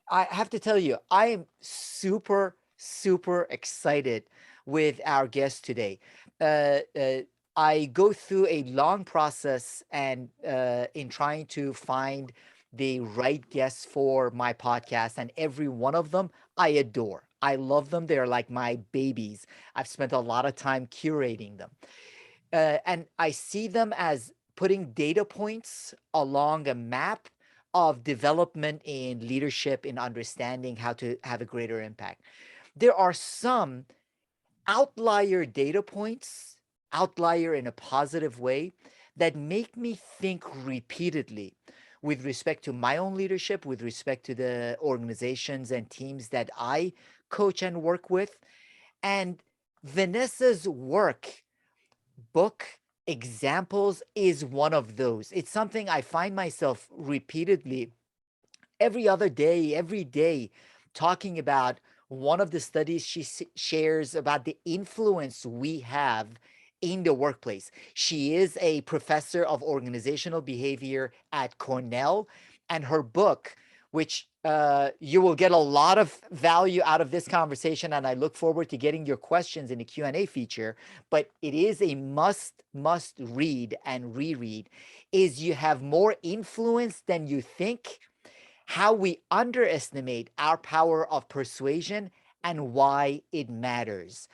I have to tell you, I am super, super excited with our guest today. Uh, uh, I go through a long process and in trying to find the right guests for my podcast, and every one of them I adore. I love them. They're like my babies. I've spent a lot of time curating them. And I see them as putting data points along a map of development in leadership, in understanding how to have a greater impact. There are some outlier data points, outlier in a positive way, that make me think repeatedly with respect to my own leadership, with respect to the organizations and teams that I coach and work with. And Vanessa's work, book, examples is one of those. It's something I find myself repeatedly every other day, every day, talking about one of the studies she shares about the influence we have in the workplace. She is a professor of organizational behavior at Cornell, and her book, which you will get a lot of value out of this conversation, and I look forward to getting your questions in the Q&A feature, but it is a must read and reread, is You Have More Influence Than You Think: How We Underestimate Our Power of Persuasion and Why It Matters.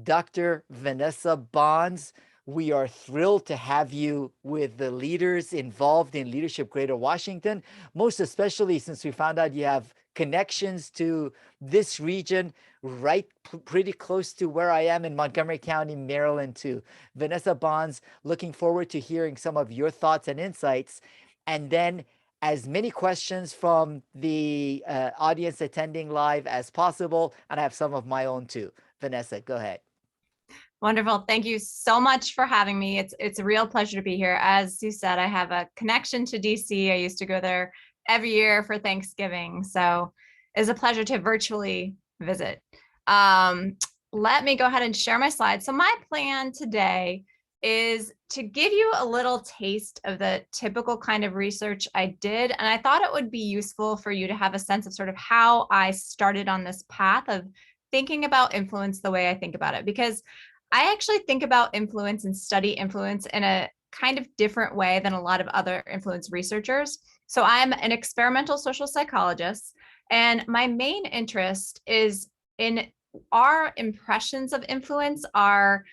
Dr. Vanessa Bohns, we are thrilled to have you with the leaders involved in Leadership Greater Washington, most especially since we found out you have connections to this region, right pretty close to where I am in Montgomery County, Maryland, too. Vanessa Bohns, looking forward to hearing some of your thoughts and insights. And then as many questions from the audience attending live as possible. And I have some of my own too. Vanessa, go ahead. Wonderful. Thank you so much for having me. It's a real pleasure to be here. As you said, I have a connection to DC. I used to go there every year for Thanksgiving. So it's a pleasure to virtually visit. Let me go ahead and share my slides. So my plan today is to give you a little taste of the typical kind of research I did. And I thought it would be useful for you to have a sense of sort of how I started on this path of thinking about influence the way I think about it, because I actually think about influence and study influence in a kind of different way than a lot of other influence researchers. So I'm an experimental social psychologist, and my main interest is in our impressions of influence, our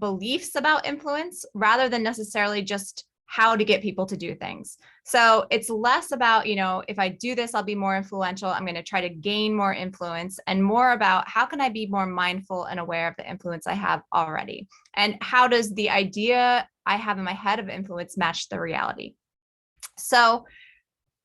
beliefs about influence, rather than necessarily just how to get people to do things. So it's less about, if I do this, I'll be more influential. I'm going to try to gain more influence, and more about how can I be more mindful and aware of the influence I have already? And how does the idea I have in my head of influence match the reality? So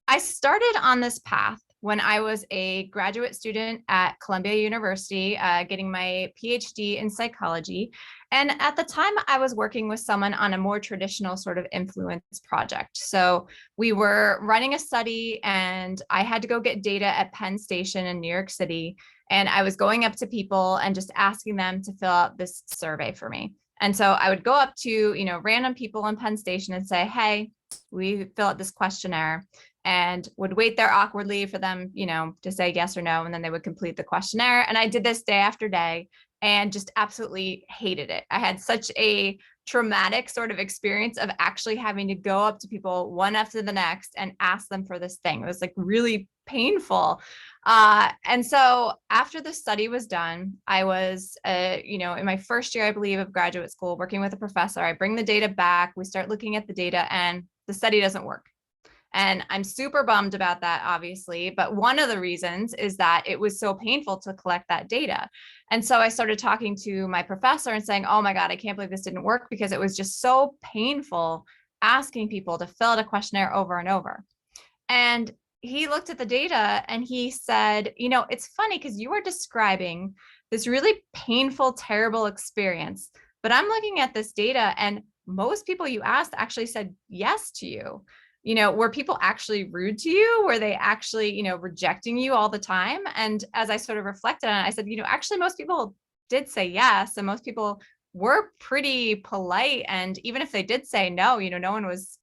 I started on this path when I was a graduate student at Columbia University, getting my PhD in psychology. And at the time, I was working with someone on a more traditional sort of influence project. So we were running a study, and I had to go get data at Penn Station in New York City. And I was going up to people and just asking them to fill out this survey for me. And so I would go up to, random people in Penn Station and say, hey, we fill out this questionnaire, and would wait there awkwardly for them, to say yes or no. And then they would complete the questionnaire. And I did this day after day and just absolutely hated it. I had such a traumatic sort of experience of actually having to go up to people one after the next and ask them for this thing. It was like really painful. And so after the study was done, I was, in my first year, I believe, of graduate school, working with a professor. I bring the data back. We start looking at the data, and the study doesn't work. And I'm super bummed about that, obviously. But one of the reasons is that it was so painful to collect that data. And so I started talking to my professor and saying, oh my God, I can't believe this didn't work, because it was just so painful asking people to fill out a questionnaire over and over. And he looked at the data and he said, it's funny because you are describing this really painful, terrible experience, but I'm looking at this data and most people you asked actually said yes to you. Were people actually rude to you? Were they actually, rejecting you all the time? And as I sort of reflected on it, I said, actually most people did say yes. And most people were pretty polite. And even if they did say no, no one was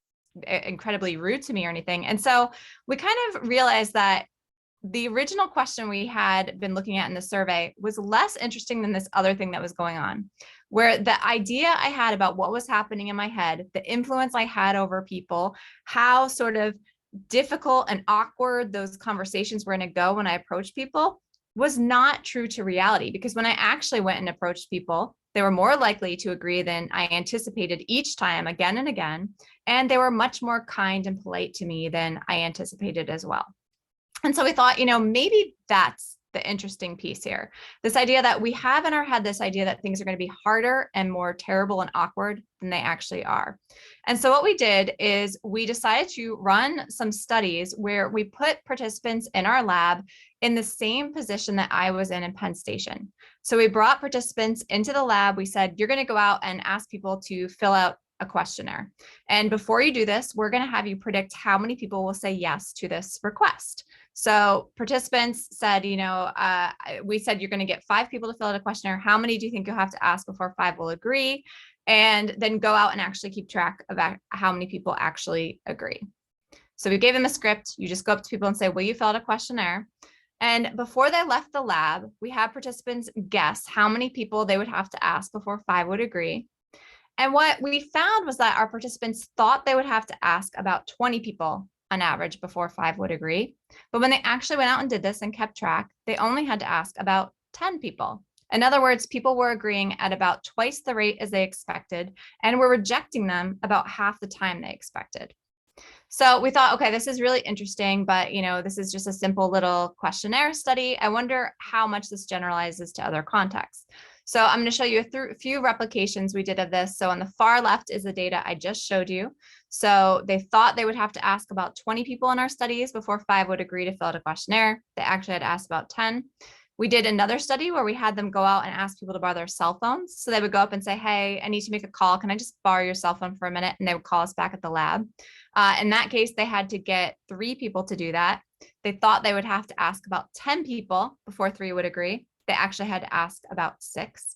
incredibly rude to me or anything. And so we kind of realized that the original question we had been looking at in the survey was less interesting than this other thing that was going on, where the idea I had about what was happening in my head, the influence I had over people, how sort of difficult and awkward those conversations were going to go when I approached people was not true to reality. Because when I actually went and approached people, they were more likely to agree than I anticipated each time, again and again. And they were much more kind and polite to me than I anticipated as well. And so we thought, maybe that's the interesting piece here. This idea that we have in our head, this idea that things are going to be harder and more terrible and awkward than they actually are. And so what we did is we decided to run some studies where we put participants in our lab in the same position that I was in Penn Station. So we brought participants into the lab. We said, you're going to go out and ask people to fill out a questionnaire. And before you do this, we're going to have you predict how many people will say yes to this request. So participants said, we said you're going to get 5 people to fill out a questionnaire. How many do you think you'll have to ask before 5 will agree? And then go out and actually keep track of how many people actually agree. So we gave them a script. You just go up to people and say, will you fill out a questionnaire? And before they left the lab, we had participants guess how many people they would have to ask before 5 would agree. And what we found was that our participants thought they would have to ask about 20 people on average before 5 would agree. But when they actually went out and did this and kept track, they only had to ask about 10 people. In other words, people were agreeing at about twice the rate as they expected, and were rejecting them about half the time they expected. So we thought, okay, this is really interesting, but this is just a simple little questionnaire study. I wonder how much this generalizes to other contexts. So I'm going to show you a few replications we did of this. So on the far left is the data I just showed you. So they thought they would have to ask about 20 people in our studies before 5 would agree to fill out a questionnaire. They actually had to ask about 10. We did another study where we had them go out and ask people to borrow their cell phones. So they would go up and say, hey, I need to make a call. Can I just borrow your cell phone for a minute? And they would call us back at the lab. In that case, they had to get 3 people to do that. They thought they would have to ask about 10 people before 3 would agree. They actually had to ask about 6.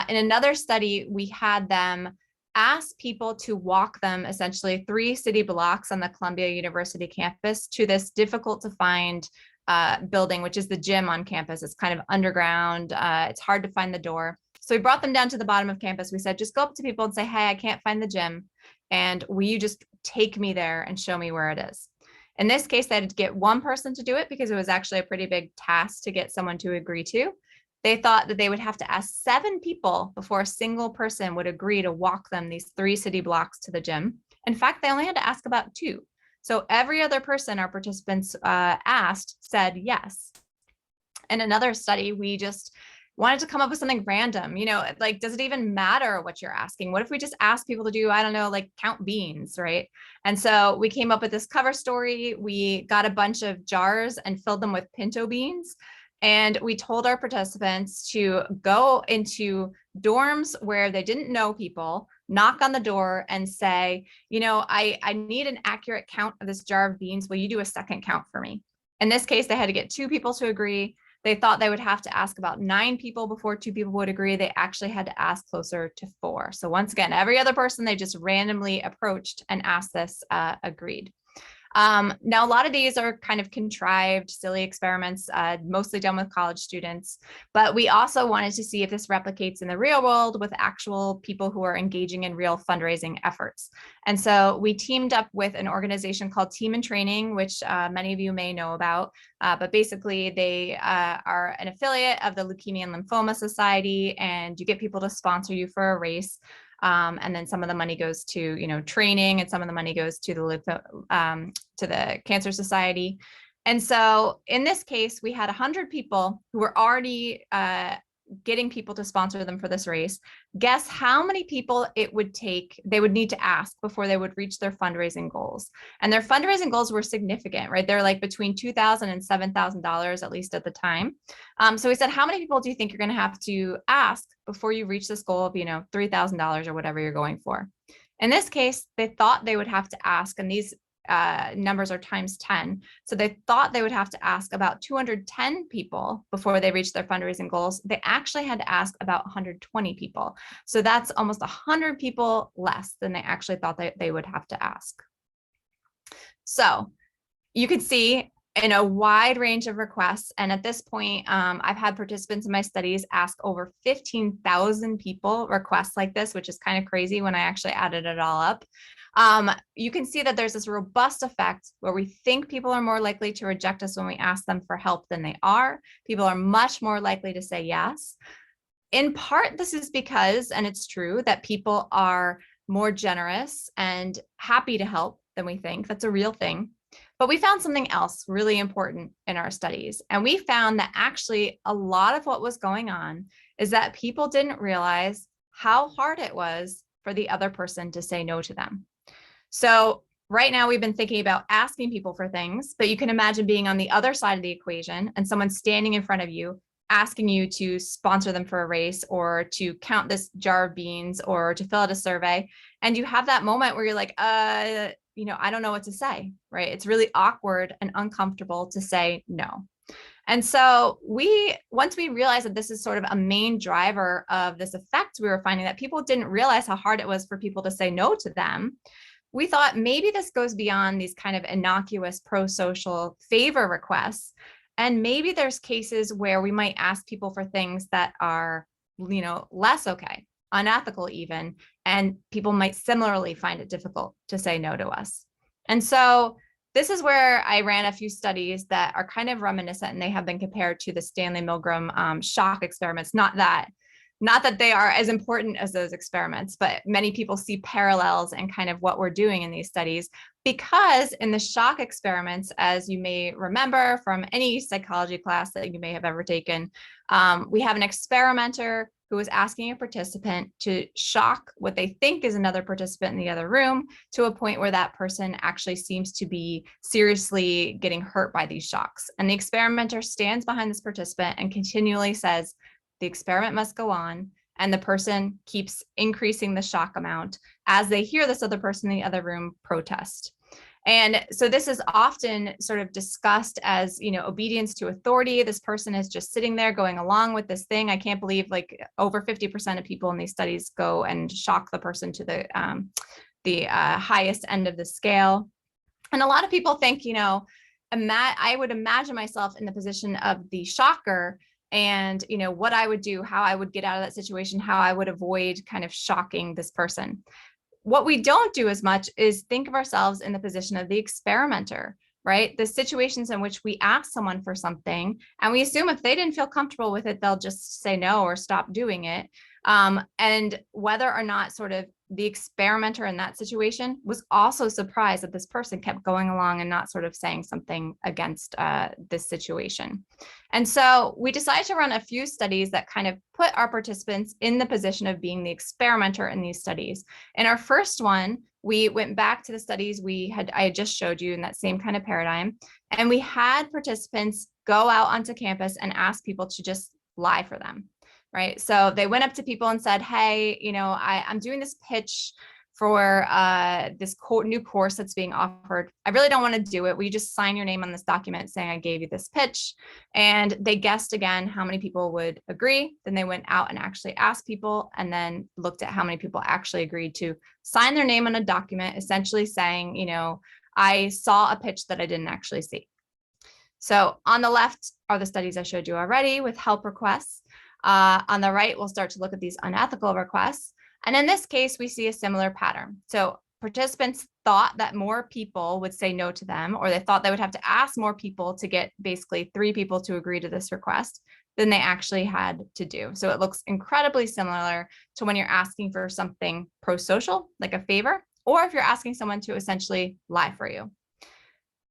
In another study, we had them ask people to walk them essentially 3 city blocks on the Columbia University campus to this difficult to find building, which is the gym on campus. It's kind of underground. It's hard to find the door. So we brought them down to the bottom of campus. We said, just go up to people and say, hey, I can't find the gym. And will you just take me there and show me where it is? In this case, they had to get 1 person to do it because it was actually a pretty big task to get someone to agree to. They thought that they would have to ask 7 people before a single person would agree to walk them these 3 city blocks to the gym. In fact, they only had to ask about 2. So every other person our participants asked said yes. In another study, we just wanted to come up with something random, like, does it even matter what you're asking? What if we just ask people to do, I don't know, like count beans, right? And so we came up with this cover story. We got a bunch of jars and filled them with pinto beans. And we told our participants to go into dorms where they didn't know people, knock on the door and say, I need an accurate count of this jar of beans. Will you do a second count for me? In this case, they had to get 2 people to agree. They thought they would have to ask about 9 people before 2 people would agree. They actually had to ask closer to 4. So once again, every other person they just randomly approached and asked this agreed. Now, a lot of these are kind of contrived, silly experiments, mostly done with college students, but we also wanted to see if this replicates in the real world with actual people who are engaging in real fundraising efforts. And so we teamed up with an organization called Team in Training, which many of you may know about, but basically they are an affiliate of the Leukemia and Lymphoma Society, and you get people to sponsor you for a race. And then some of the money goes to, training, and some of the money goes to the Cancer Society. And so in this case, we had 100 people who were already getting people to sponsor them for this race. Guess how many people it would take, they would need to ask before they would reach their fundraising goals. And their fundraising goals were significant, right? They're like between $2,000 and $7,000, at least at the time. So we said, how many people do you think you're going to have to ask before you reach this goal of, $3,000 or whatever you're going for? In this case, they thought they would have to ask, and these numbers are times 10. So they thought they would have to ask about 210 people before they reached their fundraising goals. They actually had to ask about 120 people. So that's almost 100 people less than they actually thought they would have to ask. So you could see in a wide range of requests. And at this point, I've had participants in my studies ask over 15,000 people requests like this, which is kind of crazy when I actually added it all up. You can see that there's this robust effect where we think people are more likely to reject us when we ask them for help than they are. People are much more likely to say yes. In part, this is because, and it's true, that people are more generous and happy to help than we think. That's a real thing. But we found something else really important in our studies. And we found that actually a lot of what was going on is that people didn't realize how hard it was for the other person to say no to them. So right now we've been thinking about asking people for things, but you can imagine being on the other side of the equation and someone standing in front of you asking you to sponsor them for a race or to count this jar of beans or to fill out a survey. And you have that moment where you're like, I don't know what to say, right? It's really awkward and uncomfortable to say no. And so once we realized that this is sort of a main driver of this effect, we were finding that people didn't realize how hard it was for people to say no to them. We thought maybe this goes beyond these kind of innocuous pro-social favor requests. And maybe there's cases where we might ask people for things that are, less okay, unethical even, and people might similarly find it difficult to say no to us. And so this is where I ran a few studies that are kind of reminiscent, and they have been compared to the Stanley Milgram shock experiments. Not that they are as important as those experiments, but many people see parallels in kind of what we're doing in these studies, because in the shock experiments, as you may remember from any psychology class that you may have ever taken, we have an experimenter who is asking a participant to shock what they think is another participant in the other room to a point where that person actually seems to be seriously getting hurt by these shocks. And the experimenter stands behind this participant and continually says, the experiment must go on, and the person keeps increasing the shock amount as they hear this other person in the other room protest. And so this is often sort of discussed as, obedience to authority. This person is just sitting there going along with this thing. I can't believe like over 50% of people in these studies go and shock the person to the highest end of the scale. And a lot of people think, I would imagine myself in the position of the shocker and, what I would do, how I would get out of that situation, how I would avoid kind of shocking this person. What we don't do as much is think of ourselves in the position of the experimenter, right? The situations in which we ask someone for something and we assume if they didn't feel comfortable with it, they'll just say no or stop doing it. And whether or not sort of the experimenter in that situation was also surprised that this person kept going along and not sort of saying something against this situation. And so we decided to run a few studies that kind of put our participants in the position of being the experimenter in these studies. In our first one, we went back to the studies I had just showed you in that same kind of paradigm. And we had participants go out onto campus and ask people to just lie for them. Right. So they went up to people and said, hey, I'm doing this pitch for this new course that's being offered. I really don't want to do it. Will you just sign your name on this document saying I gave you this pitch? And they guessed again how many people would agree. Then they went out and actually asked people and then looked at how many people actually agreed to sign their name on a document, essentially saying, I saw a pitch that I didn't actually see. So on the left are the studies I showed you already with help requests. On the right, we'll start to look at these unethical requests. And in this case, we see a similar pattern. So participants thought that more people would say no to them, or they thought they would have to ask more people to get basically 3 people to agree to this request than they actually had to do. So it looks incredibly similar to when you're asking for something pro-social, like a favor, or if you're asking someone to essentially lie for you.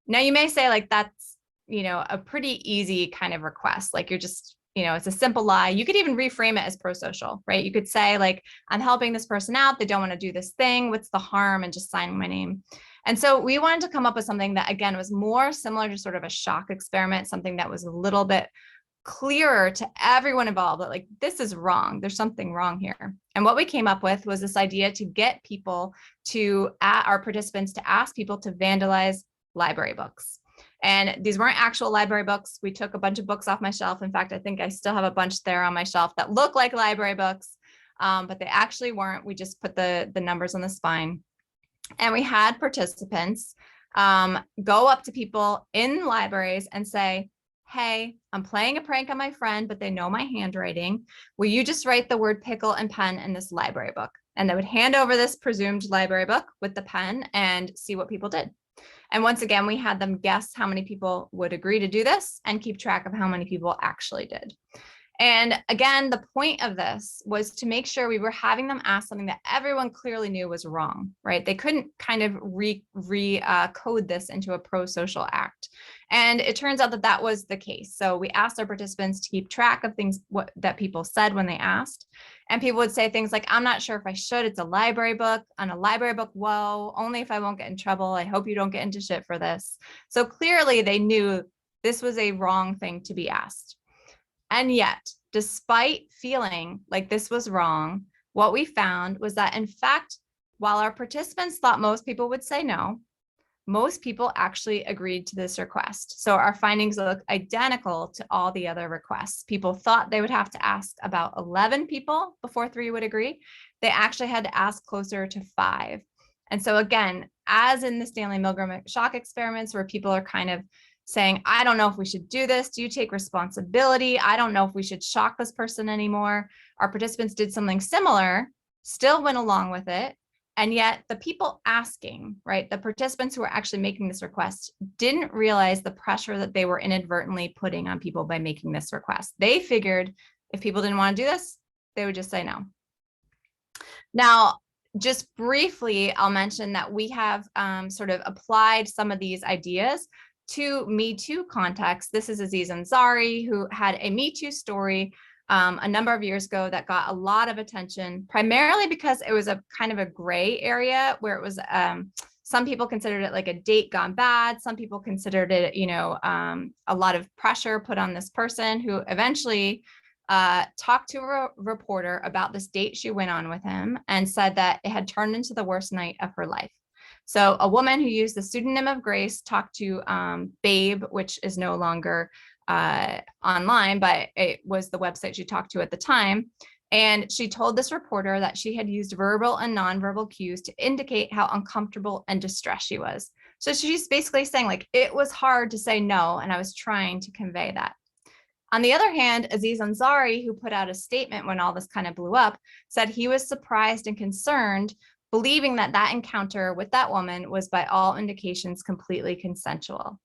Now, you may say like, that's, a pretty easy kind of request. Like you're just, it's a simple lie. You could even reframe it as pro-social, right? You could say like, I'm helping this person out. They don't want to do this thing. What's the harm in just signing my name? And so we wanted to come up with something that, again, was more similar to sort of a shock experiment, something that was a little bit clearer to everyone involved that like, this is wrong. There's something wrong here. And what we came up with was this idea to get people our participants to ask people to vandalize library books. And these weren't actual library books. We took a bunch of books off my shelf. In fact, I think I still have a bunch there on my shelf that look like library books, but they actually weren't. We just put the numbers on the spine. And we had participants Go up to people in libraries and say, hey, I'm playing a prank on my friend, but they know my handwriting. Will you just write the word pickle and pen in this library book? And they would hand over this presumed library book with the pen and see what people did. And once again, we had them guess how many people would agree to do this and keep track of how many people actually did. And again, the point of this was to make sure we were having them ask something that everyone clearly knew was wrong, right? They couldn't kind of code this into a pro-social act. And it turns out that that was the case. So we asked our participants to keep track of things that people said when they asked. And people would say things like, I'm not sure if I should. It's a library book. On a library book, whoa, only if I won't get in trouble. I hope you don't get into shit for this. So clearly they knew this was a wrong thing to be asked. And yet, despite feeling like this was wrong, what we found was that, in fact, while our participants thought most people would say no, most people actually agreed to this request. So our findings look identical to all the other requests. People thought they would have to ask about 11 people before 3 would agree. They actually had to ask closer to 5. And so again, as in the Stanley Milgram shock experiments, where people are kind of saying, I don't know if we should do this. Do you take responsibility? I don't know if we should shock this person anymore. Our participants did something similar, still went along with it. And yet the people asking, right, the participants who were actually making this request didn't realize the pressure that they were inadvertently putting on people by making this request. They figured if people didn't want to do this, they would just say no. Now, just briefly, I'll mention that we have sort of applied some of these ideas to Me Too context. This is Aziz Ansari, who had a Me Too story a number of years ago that got a lot of attention, primarily because it was a kind of a gray area where it was, some people considered it like a date gone bad. Some people considered it, a lot of pressure put on this person, who eventually talked to a reporter about this date she went on with him and said that it had turned into the worst night of her life. So a woman who used the pseudonym of Grace talked to Babe, which is no longer online, but it was the website she talked to at the time. And she told this reporter that she had used verbal and nonverbal cues to indicate how uncomfortable and distressed she was. So she's basically saying, like, it was hard to say no, and I was trying to convey that. On the other hand, Aziz Ansari, who put out a statement when all this kind of blew up, said he was surprised and concerned, believing that that encounter with that woman was by all indications completely consensual.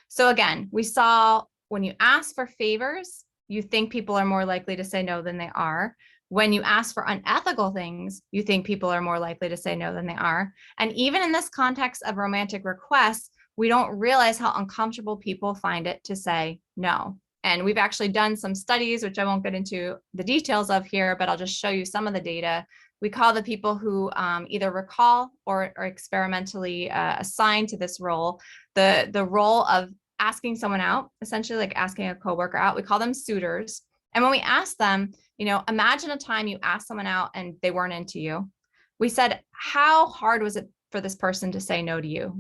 So again, we saw when you ask for favors, you think people are more likely to say no than they are. When you ask for unethical things, you think people are more likely to say no than they are. And even in this context of romantic requests, we don't realize how uncomfortable people find it to say no. And we've actually done some studies, which I won't get into the details of here, but I'll just show you some of the data. We call the people who either recall or are experimentally assigned to this role, the role of asking someone out, essentially like asking a coworker out. We call them suitors. And when we ask them, imagine a time you asked someone out and they weren't into you. We said, how hard was it for this person to say no to you?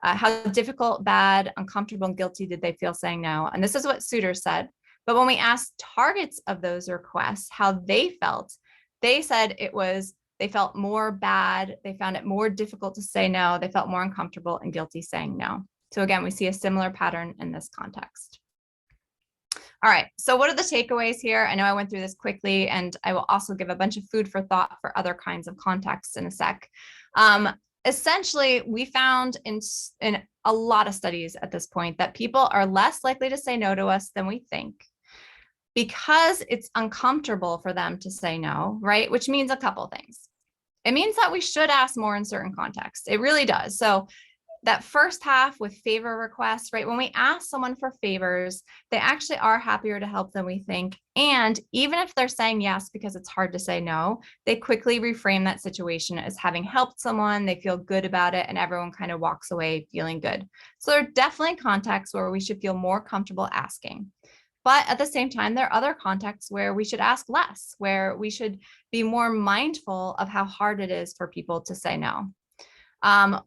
How difficult, bad, uncomfortable, and guilty did they feel saying no? And this is what suitors said. But when we asked targets of those requests, how they felt, they said they felt more bad. They found it more difficult to say no. They felt more uncomfortable and guilty saying no. So again, we see a similar pattern in this context. All right, so what are the takeaways here? I know I went through this quickly, and I will also give a bunch of food for thought for other kinds of contexts in a sec. Essentially, we found in a lot of studies at this point that people are less likely to say no to us than we think, because it's uncomfortable for them to say no, right? Which means a couple things. It means that we should ask more in certain contexts. It really does. So that first half with favor requests, right? When we ask someone for favors, they actually are happier to help than we think. And even if they're saying yes because it's hard to say no, they quickly reframe that situation as having helped someone. They feel good about it, and everyone kind of walks away feeling good. So there are definitely contexts where we should feel more comfortable asking. But at the same time, there are other contexts where we should ask less, where we should be more mindful of how hard it is for people to say no.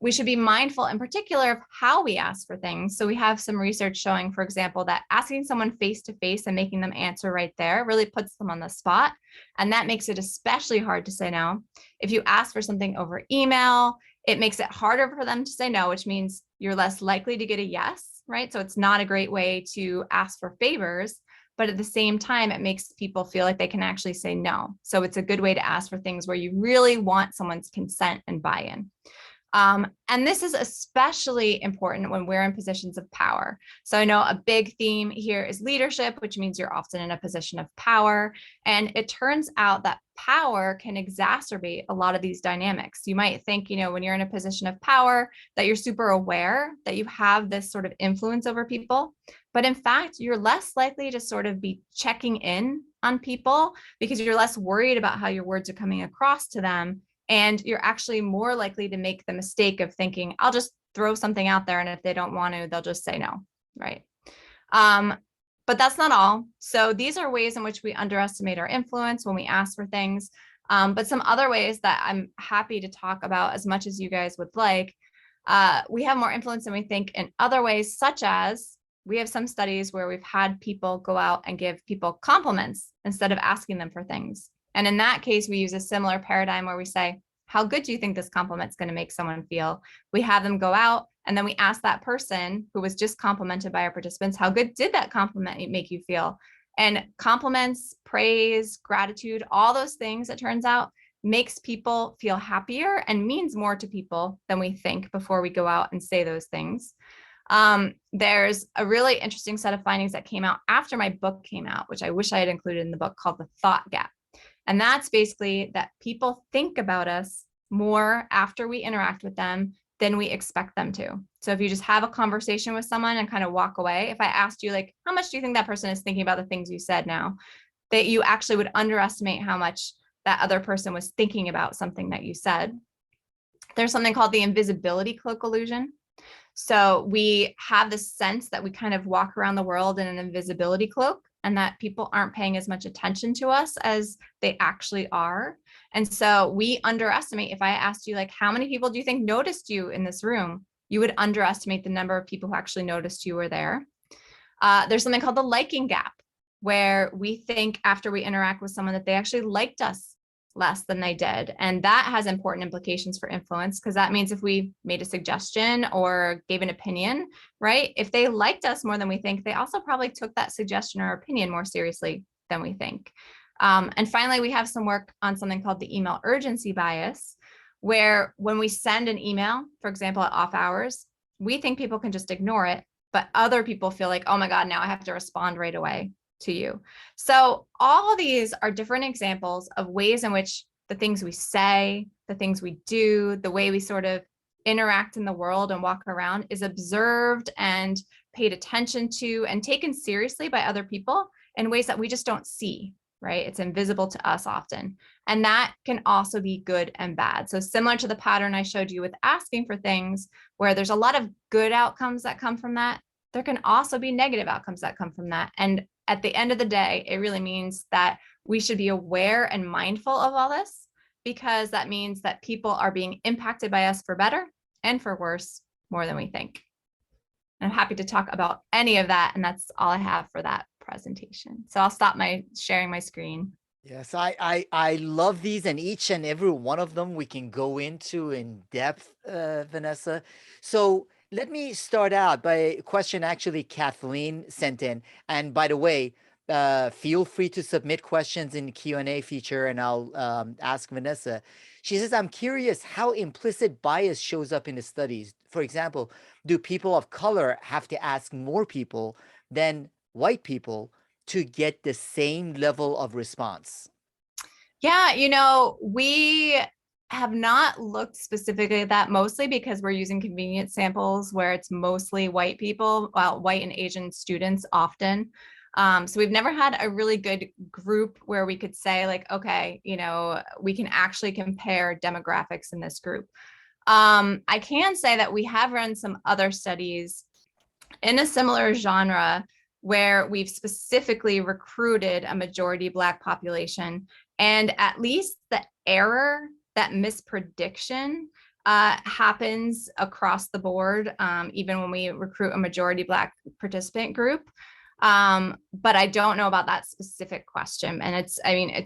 We should be mindful in particular of how we ask for things. So we have some research showing, for example, that asking someone face to face and making them answer right there really puts them on the spot. And that makes it especially hard to say no. If you ask for something over email, It makes it harder for them to say no, which means you're less likely to get a yes, right? So it's not a great way to ask for favors, but at the same time, it makes people feel like they can actually say no. So it's a good way to ask for things where you really want someone's consent and buy-in. And this is especially important when we're in positions of power. So I know a big theme here is leadership, which means you're often in a position of power. And it turns out that power can exacerbate a lot of these dynamics. You might think, when you're in a position of power, that you're super aware that you have this sort of influence over people. But in fact, you're less likely to sort of be checking in on people because you're less worried about how your words are coming across to them. And you're actually more likely to make the mistake of thinking, I'll just throw something out there. And if they don't want to, they'll just say no. Right. But that's not all. So these are ways in which we underestimate our influence when we ask for things. But some other ways that I'm happy to talk about as much as you guys would like. We have more influence than we think in other ways, such as we have some studies where we've had people go out and give people compliments instead of asking them for things. And in that case, we use a similar paradigm where we say, how good do you think this compliment's going to make someone feel? We have them go out and then we ask that person who was just complimented by our participants, how good did that compliment make you feel? And compliments, praise, gratitude, all those things, it turns out, makes people feel happier and means more to people than we think before we go out and say those things. There's a really interesting set of findings that came out after my book came out, which I wish I had included in the book, called the thought gap. And that's basically that people think about us more after we interact with them than we expect them to. So if you just have a conversation with someone and kind of walk away, if I asked you, like, how much do you think that person is thinking about the things you said now, that you actually would underestimate how much that other person was thinking about something that you said. There's something called the invisibility cloak illusion. So we have this sense that we kind of walk around the world in an invisibility cloak and that people aren't paying as much attention to us as they actually are. And so we underestimate. If I asked you, like, how many people do you think noticed you in this room? You would underestimate the number of people who actually noticed you were there. There's something called the liking gap, where we think after we interact with someone that they actually liked us less than they did. And that has important implications for influence, because that means if we made a suggestion or gave an opinion, right? If they liked us more than we think, they also probably took that suggestion or opinion more seriously than we think. And finally, we have some work on something called the email urgency bias, where when we send an email, for example, at off hours, we think people can just ignore it, but other people feel like, oh my God, now I have to respond right away to you. So all of these are different examples of ways in which the things we say, the things we do, the way we sort of interact in the world and walk around is observed and paid attention to and taken seriously by other people in ways that we just don't see, right? It's invisible to us often. And that can also be good and bad. So similar to the pattern I showed you with asking for things, where there's a lot of good outcomes that come from that, there can also be negative outcomes that come from that. And at the end of the day, it really means that we should be aware and mindful of all this, because that means that people are being impacted by us for better and for worse more than we think. And I'm happy to talk about any of that. And that's all I have for that presentation. So I'll stop sharing my screen. Yes, I love these, and each and every one of them we can go into in depth, Vanessa. So let me start out by a question actually Kathleen sent in. And by the way, feel free to submit questions in the Q&A feature, and I'll ask Vanessa. She says, I'm curious how implicit bias shows up in the studies. For example, do people of color have to ask more people than white people to get the same level of response? Yeah, we have not looked specifically at that, mostly because we're using convenience samples where it's mostly white people, well, white and Asian students often. So we've never had a really good group where we could say, like, okay, we can actually compare demographics in this group. I can say that we have run some other studies in a similar genre where we've specifically recruited a majority Black population, and at least the error, that misprediction, happens across the board, even when we recruit a majority Black participant group. But I don't know about that specific question. And it's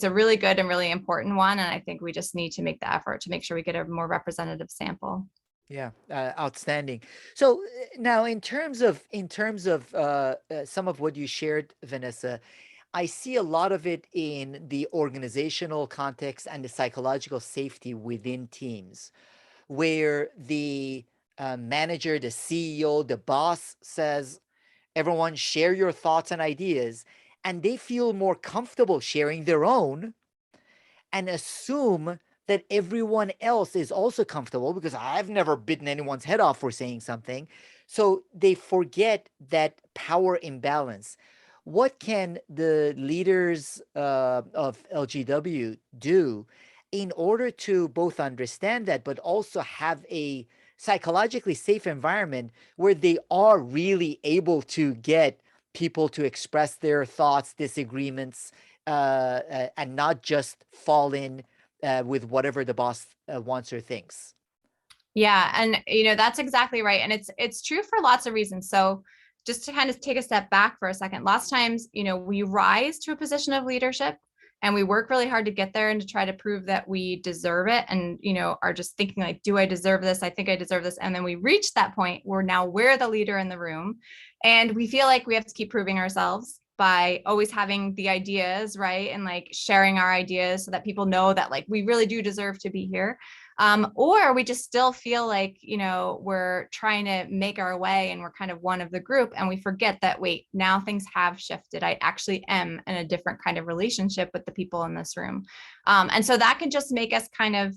a really good and really important one. And I think we just need to make the effort to make sure we get a more representative sample. Yeah, outstanding. So now, in terms of some of what you shared, Vanessa, I see a lot of it in the organizational context and the psychological safety within teams, where the manager, the CEO, the boss says, "Everyone, share your thoughts and ideas," and they feel more comfortable sharing their own and assume that everyone else is also comfortable because I've never bitten anyone's head off for saying something. So they forget that power imbalance. What can the leaders of LGW do in order to both understand that, but also have a psychologically safe environment where they are really able to get people to express their thoughts, disagreements, and not just fall in with whatever the boss wants or thinks. Yeah, and that's exactly right. And it's true for lots of reasons. So just to kind of take a step back for a second, lots of times, we rise to a position of leadership and we work really hard to get there and to try to prove that we deserve it and are just thinking like, do I deserve this? I think I deserve this. And then we reach that point where now we're the leader in the room and we feel like we have to keep proving ourselves by always having the ideas, right? And like sharing our ideas so that people know that like we really do deserve to be here. Or we just still feel like, we're trying to make our way and we're kind of one of the group and we forget that, wait, now things have shifted. I actually am in a different kind of relationship with the people in this room. And so that can just make us kind of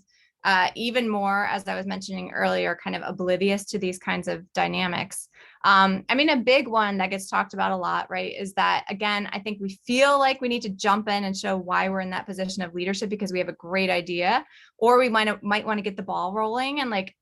even more, as I was mentioning earlier, kind of oblivious to these kinds of dynamics. A big one that gets talked about a lot, right, is that, again, I think we feel like we need to jump in and show why we're in that position of leadership because we have a great idea, or we might want to get the ball rolling. And like,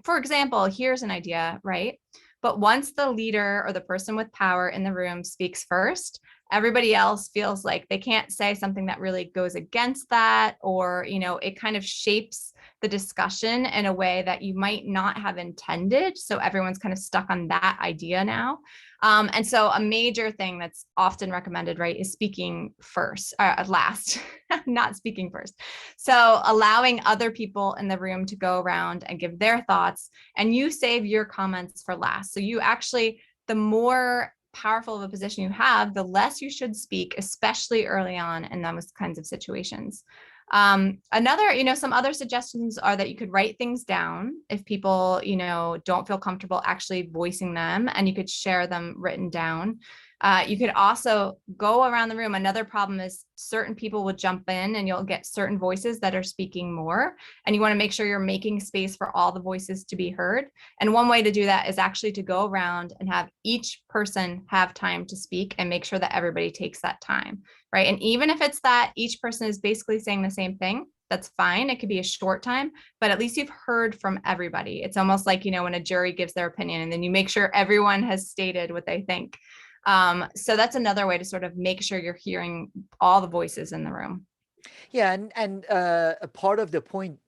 for example, here's an idea, right? But once the leader or the person with power in the room speaks first, everybody else feels like they can't say something that really goes against that, or, it kind of shapes the discussion in a way that you might not have intended. So everyone's kind of stuck on that idea now. And so a major thing that's often recommended, right, is speaking first, last, not speaking first. So allowing other people in the room to go around and give their thoughts, and you save your comments for last. So you actually, the more powerful of a position you have, the less you should speak, especially early on in those kinds of situations. Some other suggestions are that you could write things down if people, don't feel comfortable actually voicing them, and you could share them written down. You could also go around the room. Another problem is certain people will jump in and you'll get certain voices that are speaking more. And you want to make sure you're making space for all the voices to be heard. And one way to do that is actually to go around and have each person have time to speak and make sure that everybody takes that time, right? And even if it's that each person is basically saying the same thing, that's fine. It could be a short time, but at least you've heard from everybody. It's almost like, when a jury gives their opinion and then you make sure everyone has stated what they think. So that's another way to sort of make sure you're hearing all the voices in the room. Yeah, and a part of the point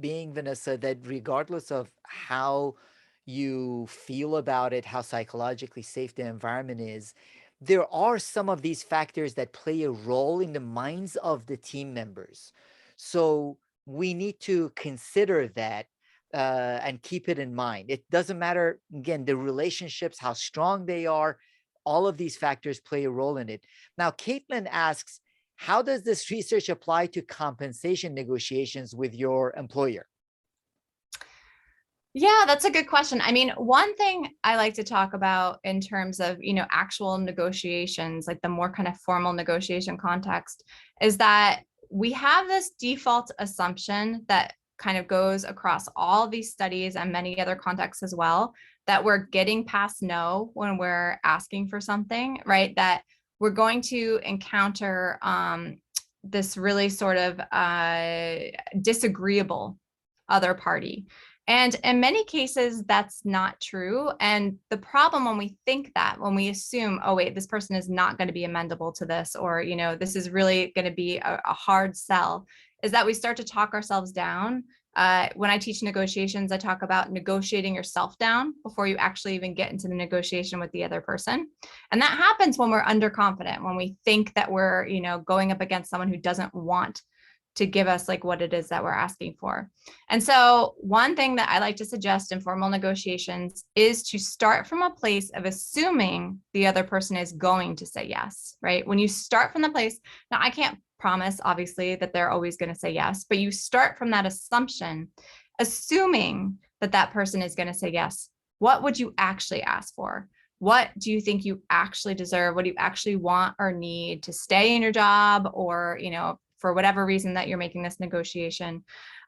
being, Vanessa, that regardless of how you feel about it, how psychologically safe the environment is, there are some of these factors that play a role in the minds of the team members. So we need to consider that and keep it in mind. It doesn't matter, again, the relationships, how strong they are, all of these factors play a role in it. Now, Caitlin asks, how does this research apply to compensation negotiations with your employer? Yeah, that's a good question. One thing I like to talk about in terms of, actual negotiations, like the more kind of formal negotiation context, is that we have this default assumption that kind of goes across all these studies and many other contexts as well, that we're getting past no when we're asking for something, right? That we're going to encounter this really sort of disagreeable other party. And in many cases, that's not true. And the problem when we think that, when we assume, oh, wait, this person is not going to be amendable to this, or, this is really going to be a hard sell, is that we start to talk ourselves down When I teach negotiations, I talk about negotiating yourself down before you actually even get into the negotiation with the other person. And that happens when we're underconfident, when we think that we're, going up against someone who doesn't want to give us like what it is that we're asking for. And so one thing that I like to suggest in formal negotiations is to start from a place of assuming the other person is going to say yes, right? When you start from the place, now I can't promise obviously that they're always going to say yes, but you start from that assumption, assuming that that person is going to say yes. What would you actually ask for? What do you think you actually deserve? What do you actually want or need to stay in your job, or, for whatever reason that you're making this negotiation?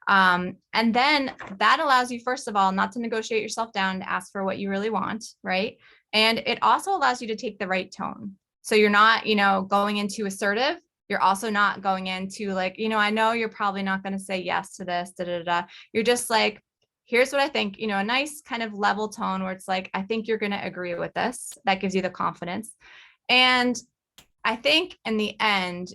And then that allows you, first of all, not to negotiate yourself down, to ask for what you really want, right? And it also allows you to take the right tone. So you're not, going into assertive. You're also not going into like, I know you're probably not going to say yes to this, da, da, da. You're just like, here's what I think, a nice kind of level tone where it's like, I think you're going to agree with this. That gives you the confidence. And I think in the end,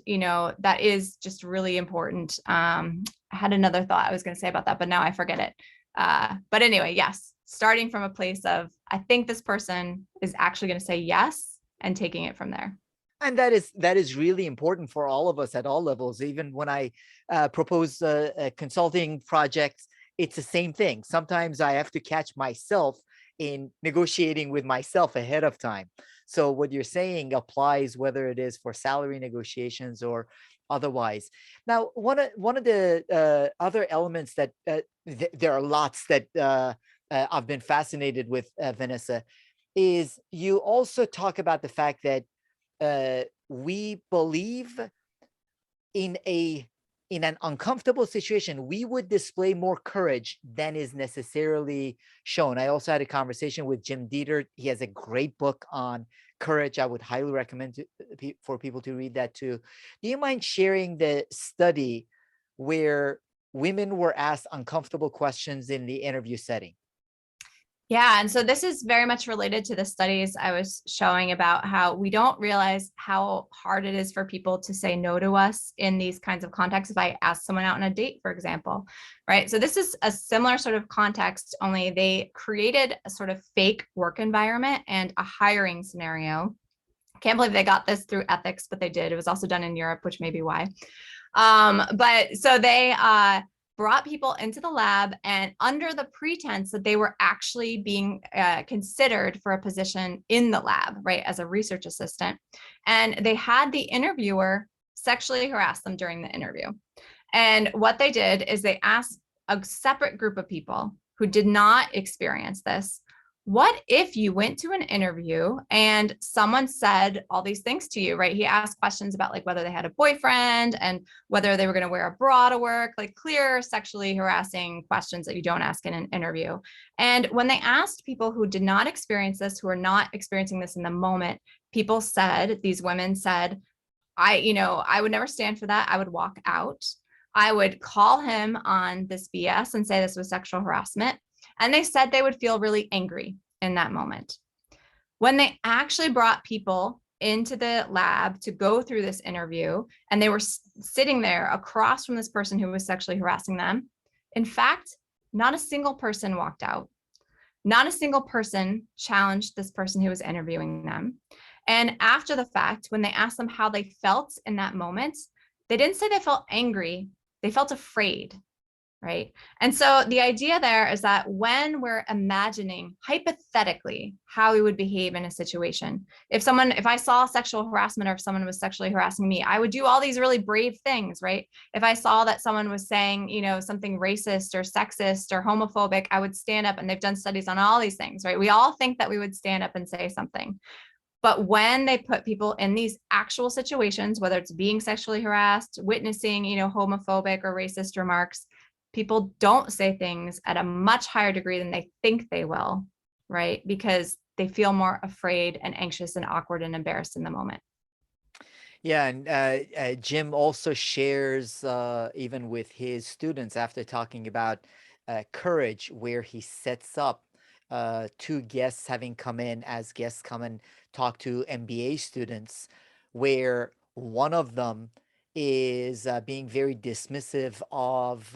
that is just really important. I had another thought I was going to say about that, but now I forget it. But anyway, yes, starting from a place of, I think this person is actually going to say yes, and taking it from there. And that is really important for all of us at all levels. Even when I propose consulting projects, it's the same thing. Sometimes I have to catch myself in negotiating with myself ahead of time. So what you're saying applies whether it is for salary negotiations or otherwise. Now, one of the other elements that there are lots that I've been fascinated with, Vanessa, is you also talk about the fact that we believe in a in an uncomfortable situation, we would display more courage than is necessarily shown. I also had a conversation with Jim Dieter. He has a great book on courage. I would highly recommend for people to read that too. Do you mind sharing the study where women were asked uncomfortable questions in the interview setting? Yeah. And so this is very much related to the studies I was showing about how we don't realize how hard it is for people to say no to us in these kinds of contexts. If I ask someone out on a date, for example, right? So this is a similar sort of context, only they created a sort of fake work environment and a hiring scenario. Can't believe they got this through ethics, but they did. It was also done in Europe, which may be why. But so they brought people into the lab, and under the pretense that they were actually being considered for a position in the lab, right, as a research assistant. And they had the interviewer sexually harass them during the interview. And what they did is they asked a separate group of people who did not experience this, what if you went to an interview and someone said all these things to you, right? He asked questions about like whether they had a boyfriend and whether they were going to wear a bra to work, like clear sexually harassing questions that you don't ask in an interview. And when they asked people who did not experience this, who are not experiencing this in the moment, people said, these women said, I would never stand for that. I would walk out. I would call him on this BS and say this was sexual harassment. And they said they would feel really angry in that moment. When they actually brought people into the lab to go through this interview, and they were sitting there across from this person who was sexually harassing them, in fact, not a single person walked out. Not a single person challenged this person who was interviewing them. And after the fact, when they asked them how they felt in that moment, they didn't say they felt angry, they felt afraid, right? And so the idea there is that when we're imagining hypothetically how we would behave in a situation, if I saw sexual harassment, or if someone was sexually harassing me, I would do all these really brave things, right? If I saw that someone was saying, something racist or sexist or homophobic, I would stand up, and they've done studies on all these things, right? We all think that we would stand up and say something. But when they put people in these actual situations, whether it's being sexually harassed, witnessing, homophobic or racist remarks, people don't say things at a much higher degree than they think they will, right? Because they feel more afraid and anxious and awkward and embarrassed in the moment. Yeah, and Jim also shares, even with his students, after talking about courage, where he sets up two guests having come in as guests come and talk to MBA students, where one of them is being very dismissive of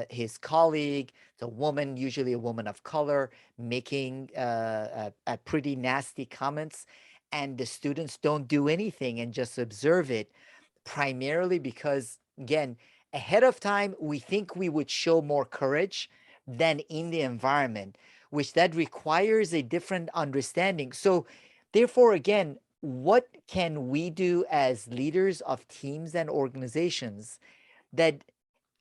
his colleague, the woman, usually a woman of color, making pretty nasty comments, and the students don't do anything and just observe it, primarily because, again, ahead of time, we think we would show more courage than in the environment, which that requires a different understanding. So, therefore, again, what can we do as leaders of teams and organizations that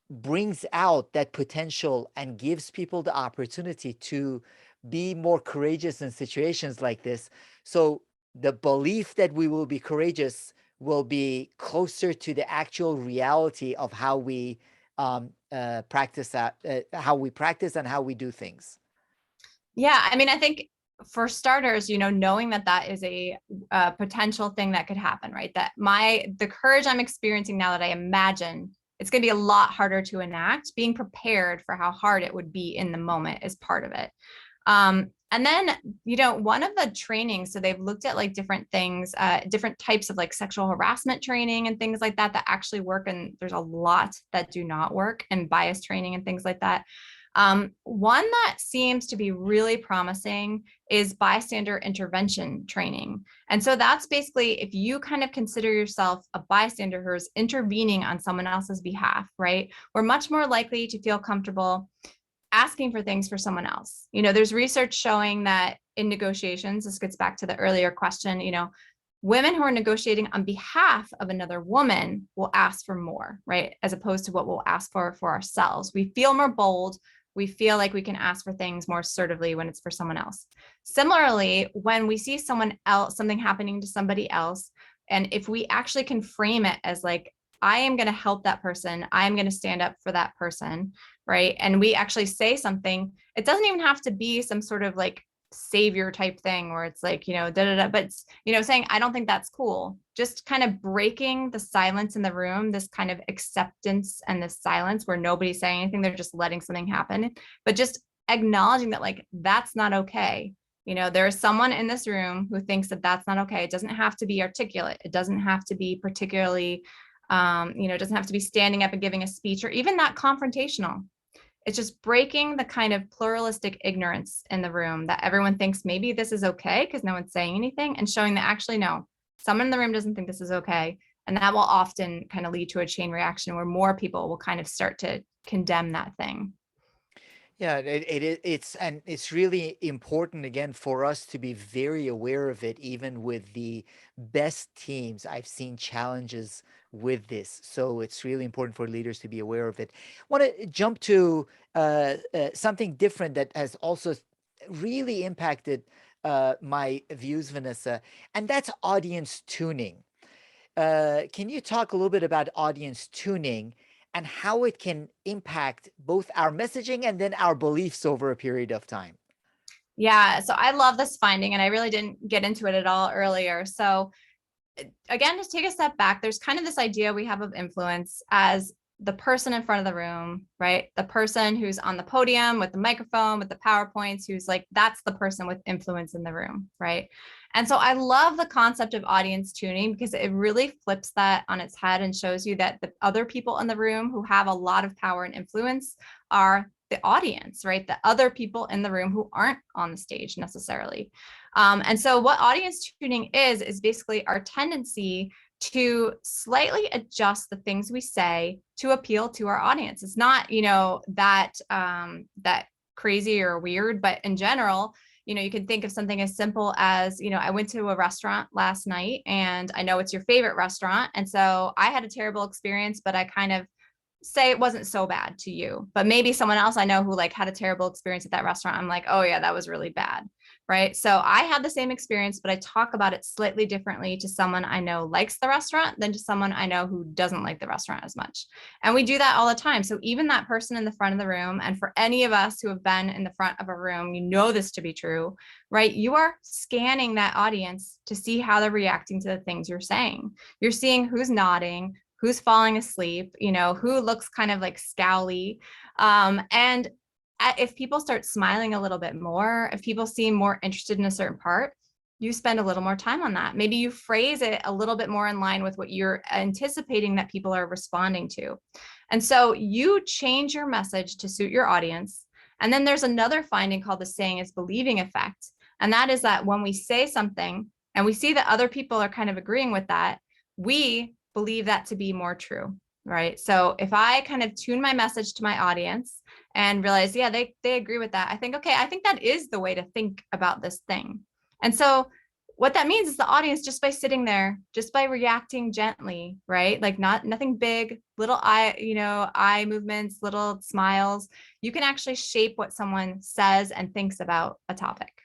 brings out that potential and gives people the opportunity to be more courageous in situations like this? So the belief that we will be courageous will be closer to the actual reality of how we practice that, how we practice and how we do things. Yeah, I mean, I think for starters, knowing that that is a potential thing that could happen, right? That the courage I'm experiencing now, that I imagine it's going to be a lot harder to enact, being prepared for how hard it would be in the moment is part of it. And then, one of the trainings, so they've looked at like different things, different types of like sexual harassment training and things like that actually work. And there's a lot that do not work, and bias training and things like that. One that seems to be really promising is bystander intervention training. And so that's basically if you kind of consider yourself a bystander who's intervening on someone else's behalf, right? We're much more likely to feel comfortable asking for things for someone else. There's research showing that in negotiations, this gets back to the earlier question, women who are negotiating on behalf of another woman will ask for more, right? As opposed to what we'll ask for ourselves. We feel more bold. We feel like we can ask for things more assertively when it's for someone else. Similarly, when we see someone else, something happening to somebody else, and if we actually can frame it as like, I am going to help that person, I'm going to stand up for that person, right? And we actually say something, it doesn't even have to be some sort of like savior type thing where it's like, da da da, but it's, saying, I don't think that's cool. Just kind of breaking the silence in the room, this kind of acceptance and this silence where nobody's saying anything, they're just letting something happen, but just acknowledging that like, that's not okay. There is someone in this room who thinks that that's not okay. It doesn't have to be articulate. It doesn't have to be particularly, it doesn't have to be standing up and giving a speech or even not confrontational. It's just breaking the kind of pluralistic ignorance in the room that everyone thinks maybe this is okay because no one's saying anything, and showing that actually, no, someone in the room doesn't think this is okay. And that will often kind of lead to a chain reaction where more people will kind of start to condemn that thing. Yeah, it's really important again for us to be very aware of it. Even with the best teams, I've seen challenges with this, so it's really important for leaders to be aware of it. Want to jump to something different that has also really impacted my views, Vanessa, and that's audience tuning. Can you talk a little bit about audience tuning and how it can impact both our messaging and then our beliefs over a period of time? Yeah, so I love this finding, and I really didn't get into it at all earlier. So again, just take a step back. There's kind of this idea we have of influence as the person in front of the room, right? The person who's on the podium with the microphone, with the PowerPoints, who's like, that's the person with influence in the room, right? And so I love the concept of audience tuning because it really flips that on its head and shows you that the other people in the room who have a lot of power and influence are the audience, right? The other people in the room who aren't on the stage necessarily. And so what audience tuning is basically our tendency to slightly adjust the things we say to appeal to our audience. It's not, that crazy or weird, but in general, you can think of something as simple as, I went to a restaurant last night and I know it's your favorite restaurant. And so I had a terrible experience, but I kind of say it wasn't so bad to you, but maybe someone else I know who like had a terrible experience at that restaurant, I'm like, oh yeah, that was really bad. Right. So I had the same experience, but I talk about it slightly differently to someone I know likes the restaurant than to someone I know who doesn't like the restaurant as much. And we do that all the time. So even that person in the front of the room, and for any of us who have been in the front of a room, this to be true, right? You are scanning that audience to see how they're reacting to the things you're saying. You're seeing who's nodding, who's falling asleep, who looks kind of like scowly. And if people start smiling a little bit more, if people seem more interested in a certain part, you spend a little more time on that. Maybe you phrase it a little bit more in line with what you're anticipating that people are responding to. And so you change your message to suit your audience. And then there's another finding called the saying is believing effect. And that is that when we say something and we see that other people are kind of agreeing with that, we believe that to be more true, right? So if I kind of tune my message to my audience and realize, yeah, they agree with that, I think, okay, I think that is the way to think about this thing. And so what that means is the audience, just by sitting there, just by reacting gently, right? Like nothing big, little eye movements, little smiles, you can actually shape what someone says and thinks about a topic.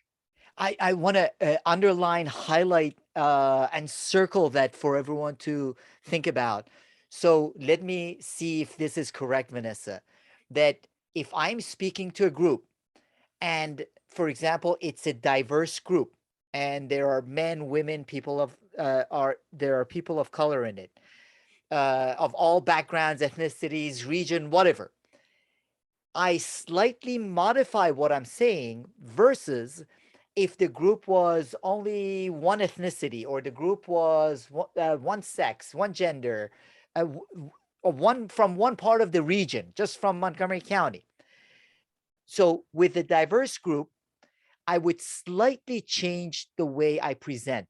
I want to underline, highlight, and circle that for everyone to think about. So let me see if this is correct, Vanessa. That if I'm speaking to a group, and for example, it's a diverse group, and there are men, women, people of are there are people of color in it, of all backgrounds, ethnicities, region, whatever. I slightly modify what I'm saying versus if the group was only one ethnicity or the group was one sex, one gender, or one from one part of the region, just from Montgomery County. So with a diverse group, I would slightly change the way I present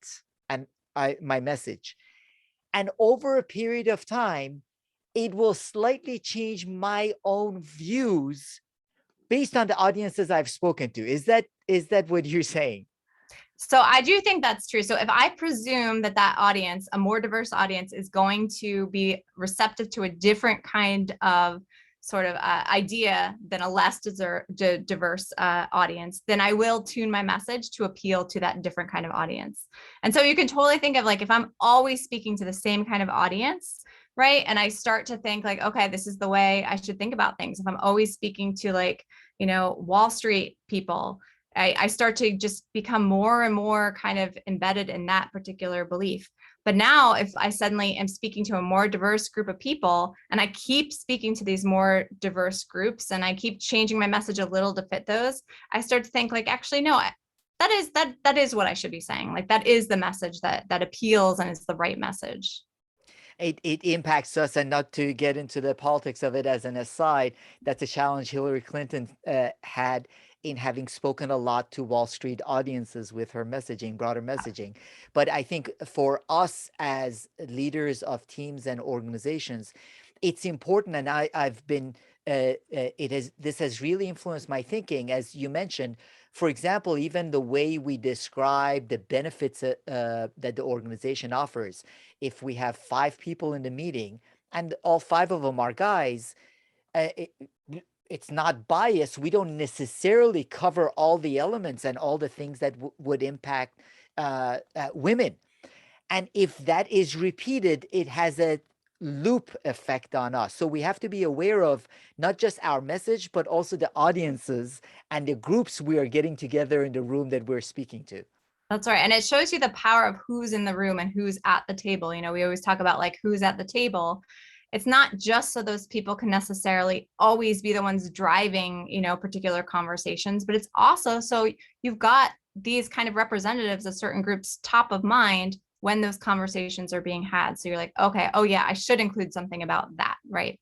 and my message. And over a period of time, it will slightly change my own views based on the audiences I've spoken to. Is that what you're saying? So I do think that's true. So if I presume that that audience, a more diverse audience, is going to be receptive to a different kind of sort of idea than a less diverse audience, then I will tune my message to appeal to that different kind of audience. And so you can totally think of like, if I'm always speaking to the same kind of audience, right? And I start to think like, okay, this is the way I should think about things. If I'm always speaking to like, Wall Street people, I start to just become more and more kind of embedded in that particular belief. But now, if I suddenly am speaking to a more diverse group of people and I keep speaking to these more diverse groups and I keep changing my message a little to fit those, I start to think like, actually, no, that is what I should be saying. Like that is the message that appeals and is the right message. It impacts us, and not to get into the politics of it as an aside, that's a challenge Hillary Clinton had in having spoken a lot to Wall Street audiences with her messaging, broader messaging. But I think for us as leaders of teams and organizations, it's important, and I've been it has this has really influenced my thinking, as you mentioned. For example, even the way we describe the benefits that the organization offers. If we have 5 people in the meeting and all 5 of them are guys, uh, it, it's not biased. We don't necessarily cover all the elements and all the things that would impact women. And if that is repeated, it has a loop effect on us. So we have to be aware of not just our message, but also the audiences and the groups we are getting together in the room that we're speaking to. That's right. And it shows you the power of who's in the room and who's at the table. We always talk about like who's at the table. It's not just so those people can necessarily always be the ones driving, particular conversations, but it's also so you've got these kind of representatives of certain groups top of mind when those conversations are being had. So you're like, okay, oh yeah, I should include something about that, right?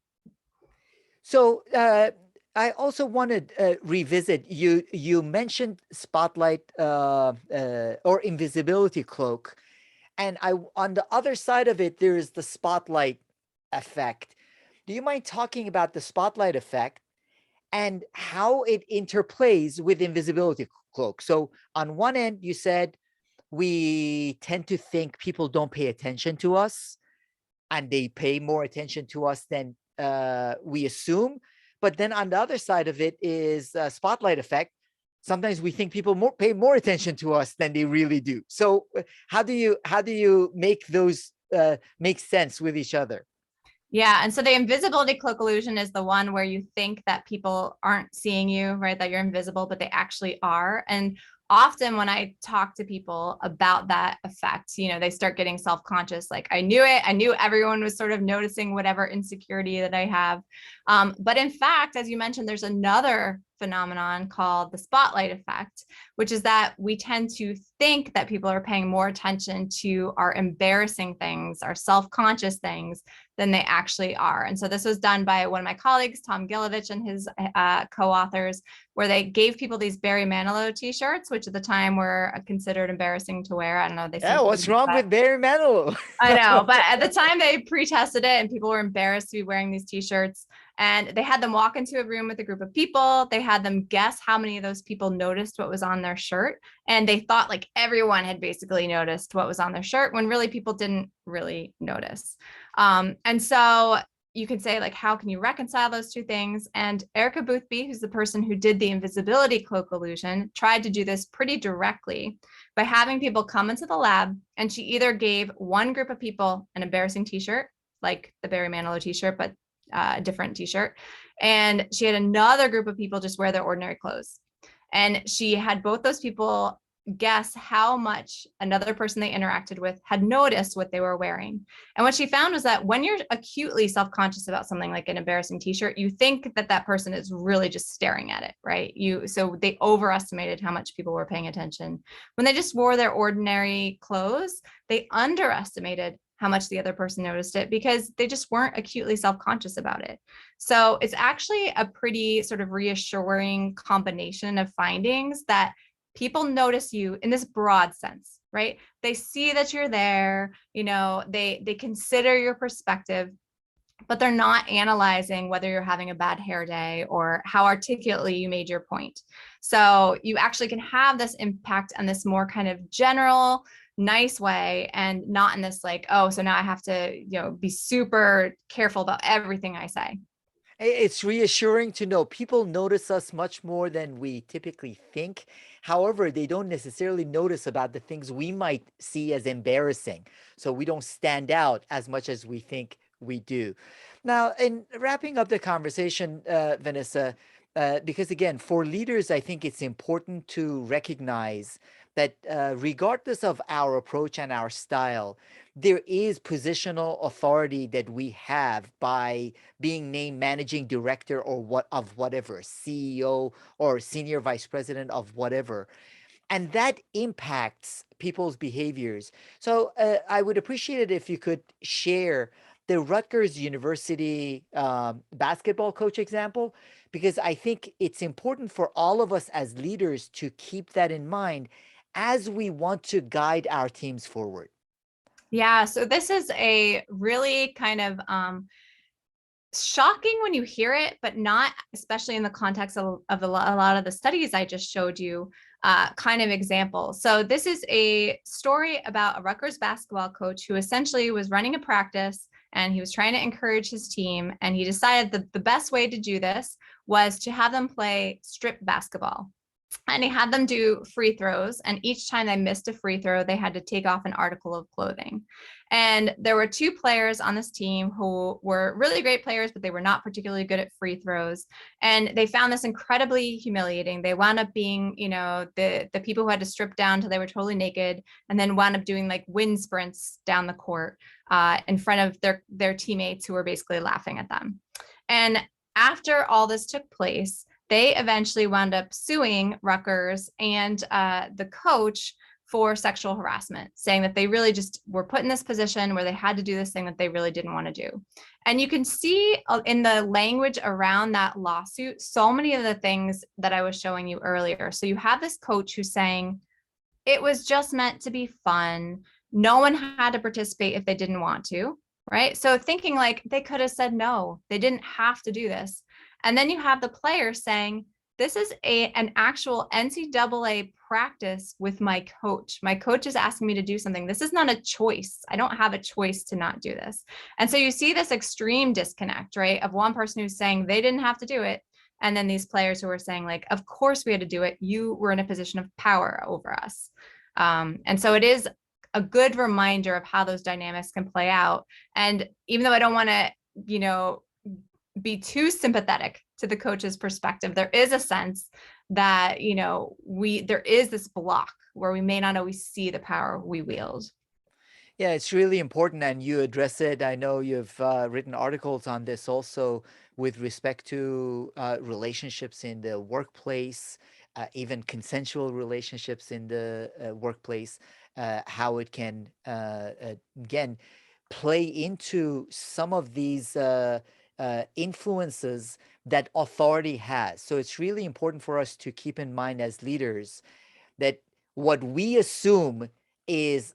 So I also want to revisit you. You mentioned spotlight or invisibility cloak, and I on the other side of it there is the spotlight effect. Do you mind talking about the spotlight effect and how it interplays with invisibility cloak? So on one end, you said we tend to think people don't pay attention to us, and they pay more attention to us than we assume. But then on the other side of it is spotlight effect. Sometimes we think people pay more attention to us than they really do. So how do you make those make sense with each other? Yeah. And so the invisibility cloak illusion is the one where you think that people aren't seeing you, right? That you're invisible, but they actually are. And often when I talk to people about that effect, they start getting self-conscious. Like I knew it. I knew everyone was sort of noticing whatever insecurity that I have. But in fact, as you mentioned, there's another phenomenon called the spotlight effect, which is that we tend to think that people are paying more attention to our embarrassing things, our self-conscious things, than they actually are. And so this was done by one of my colleagues, Tom Gilovich, and his co-authors, where they gave people these Barry Manilow t-shirts, which at the time were considered embarrassing to wear. I don't know, they Yeah, seem what's pretty, wrong but with Barry Manilow? I know, but at the time they pre-tested it and people were embarrassed to be wearing these t-shirts, and they had them walk into a room with a group of people. They had them guess how many of those people noticed what was on their shirt. And they thought like everyone had basically noticed what was on their shirt when really people didn't really notice. And so you can say like, how can you reconcile those two things? And Erica Boothby, who's the person who did the invisibility cloak illusion, tried to do this pretty directly by having people come into the lab, and she either gave one group of people an embarrassing t-shirt, like the Barry Manilow t-shirt, but a different t-shirt. And she had another group of people just wear their ordinary clothes. And she had both those people guess how much another person they interacted with had noticed what they were wearing. And what she found was that when you're acutely self-conscious about something like an embarrassing t-shirt, you think that that person is really just staring at it, right? So they overestimated how much people were paying attention. When they just wore their ordinary clothes, they underestimated how much the other person noticed it because they just weren't acutely self-conscious about it. So it's actually a pretty sort of reassuring combination of findings that people notice you in this broad sense, right? They see that you're there, they consider your perspective, but they're not analyzing whether you're having a bad hair day or how articulately you made your point. So you actually can have this impact on this more kind of general, nice way, and not in this like, oh, so now I have to, be super careful about everything I say. It's reassuring to know people notice us much more than we typically think. However, they don't necessarily notice about the things we might see as embarrassing. So we don't stand out as much as we think we do. Now, in wrapping up the conversation, Vanessa, because again, for leaders, I think it's important to recognize that regardless of our approach and our style, there is positional authority that we have by being named managing director or what of whatever, CEO or senior vice president of whatever. And that impacts people's behaviors. So I would appreciate it if you could share the Rutgers University basketball coach example, because I think it's important for all of us as leaders to keep that in mind as we want to guide our teams forward. Yeah, so this is a really kind of shocking when you hear it, but not especially in the context of a lot of the studies I just showed you, kind of example. So this is a story about a Rutgers basketball coach who essentially was running a practice and he was trying to encourage his team. And he decided that the best way to do this was to have them play strip basketball. And he had them do free throws. And each time they missed a free throw, they had to take off an article of clothing. And there were two players on this team who were really great players, but they were not particularly good at free throws. And they found this incredibly humiliating. They wound up being, the people who had to strip down till they were totally naked, and then wound up doing like wind sprints down the court in front of their teammates who were basically laughing at them. And after all this took place, they eventually wound up suing Rutgers and the coach for sexual harassment, saying that they really just were put in this position where they had to do this thing that they really didn't want to do. And you can see in the language around that lawsuit, so many of the things that I was showing you earlier. So you have this coach who's saying, it was just meant to be fun. No one had to participate if they didn't want to, right? So thinking like they could have said no, they didn't have to do this. And then you have the player saying, this is an actual NCAA practice with my coach. My coach is asking me to do something. This is not a choice. I don't have a choice to not do this. And so you see this extreme disconnect, right? Of one person who's saying they didn't have to do it. And then these players who are saying like, of course we had to do it. You were in a position of power over us. And so it is a good reminder of how those dynamics can play out. And even though I don't want to, be too sympathetic to the coach's perspective, there is a sense that, there is this block where we may not always see the power we wield. Yeah, it's really important, and you address it. I know you've written articles on this also with respect to relationships in the workplace, even consensual relationships in the workplace, how it can, again, play into some of these influences that authority has. So it's really important for us to keep in mind as leaders that what we assume is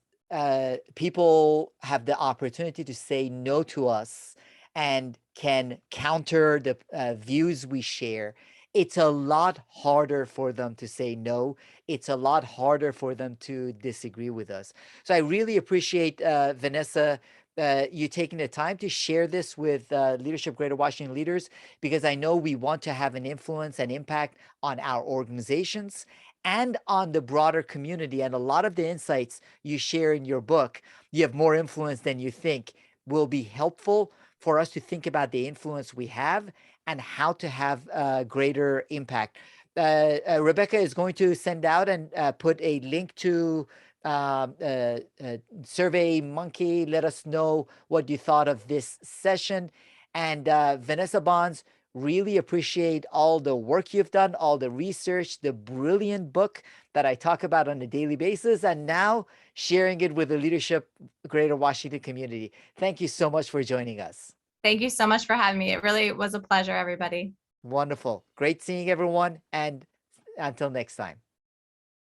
people have the opportunity to say no to us and can counter the views we share. It's a lot harder for them to say no. It's a lot harder for them to disagree with us. So I really appreciate Vanessa. You taking the time to share this with Leadership Greater Washington leaders, because I know we want to have an influence and impact on our organizations and on the broader community. And a lot of the insights you share in your book, you have more influence than you think, will be helpful for us to think about the influence we have and how to have greater impact. Rebecca is going to send out and put a link to Survey Monkey. Let us know what you thought of this session. And Vanessa Bohns, really appreciate all the work you've done, all the research, the brilliant book that I talk about on a daily basis, and now sharing it with the Leadership Greater Washington community. Thank you so much for joining us. Thank you so much for having me. It really was a pleasure, everybody. Wonderful. Great seeing everyone, and until next time.